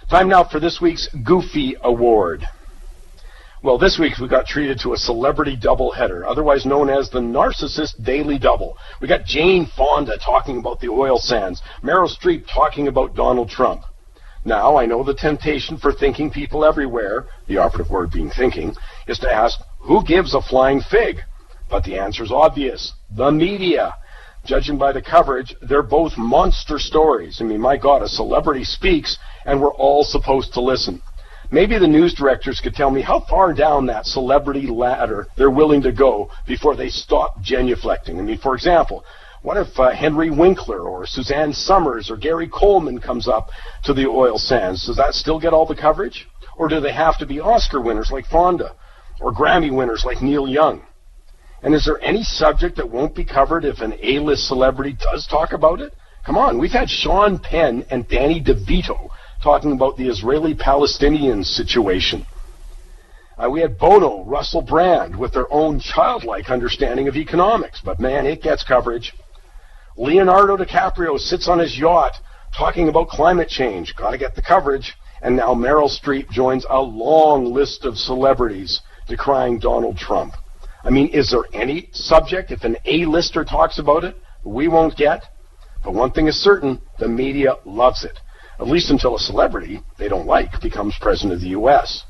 Time now for this week's Goofy Award. Well, this week we got treated to a celebrity doubleheader, otherwise known as the Narcissist Daily Double. We got Jane Fonda talking about the oil sands, Meryl Streep talking about Donald Trump. Now, I know the temptation for thinking people everywhere, the operative word being thinking, is to ask, who gives a flying fig? But the answer's obvious. The media. Judging by the coverage, they're both monster stories. I mean, my God, a celebrity speaks, and we're all supposed to listen. Maybe the news directors could tell me how far down that celebrity ladder they're willing to go before they stop genuflecting. I mean, for example, what if Henry Winkler or Suzanne Summers or Gary Coleman comes up to the oil sands? Does that still get all the coverage? Or do they have to be Oscar winners like Fonda or Grammy winners like Neil Young? And is there any subject that won't be covered if an A-list celebrity does talk about it? Come on, we've had Sean Penn and Danny DeVito talking about the Israeli-Palestinian situation. We had Bono, Russell Brand with their own childlike understanding of economics, but man, it gets coverage. Leonardo DiCaprio sits on his yacht talking about climate change. Gotta get the coverage. And now Meryl Streep joins a long list of celebrities decrying Donald Trump. I mean, is there any subject, if an A-lister talks about it, we won't get? But one thing is certain, the media loves it. At least until a celebrity they don't like becomes president of the U.S.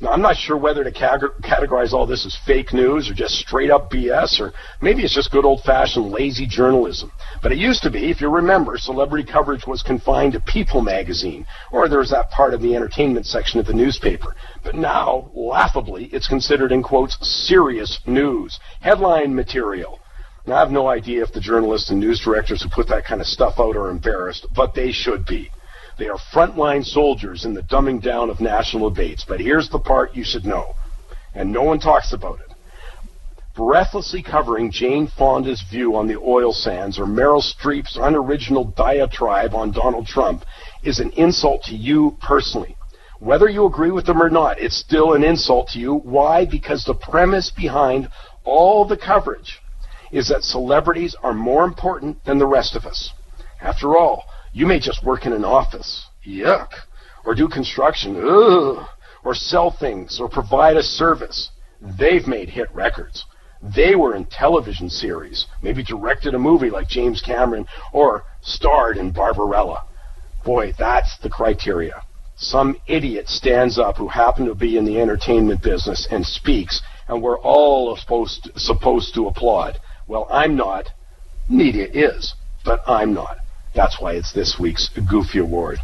Now, I'm not sure whether to categorize all this as fake news or just straight-up BS, or maybe it's just good old-fashioned lazy journalism. But it used to be, if you remember, celebrity coverage was confined to People magazine, or there was that part of the entertainment section of the newspaper. But now, laughably, it's considered, in quotes, serious news, headline material. Now, I have no idea if the journalists and news directors who put that kind of stuff out are embarrassed, but they should be. They are frontline soldiers in the dumbing down of national debates. But here's the part you should know, and no one talks about it. Breathlessly covering Jane Fonda's view on the oil sands or Meryl Streep's unoriginal diatribe on Donald Trump is an insult to you personally. Whether you agree with them or not, it's still an insult to you. Why? Because the premise behind all the coverage is that celebrities are more important than the rest of us. After all, you may just work in an office, yuck, or do construction, ugh, or sell things, or provide a service. They've made hit records. They were in television series, maybe directed a movie like James Cameron, or starred in Barbarella. Boy, that's the criteria. Some idiot stands up who happened to be in the entertainment business and speaks, and we're all supposed to applaud. Well, I'm not. Media is, but I'm not. That's why it's this week's Goofy Award.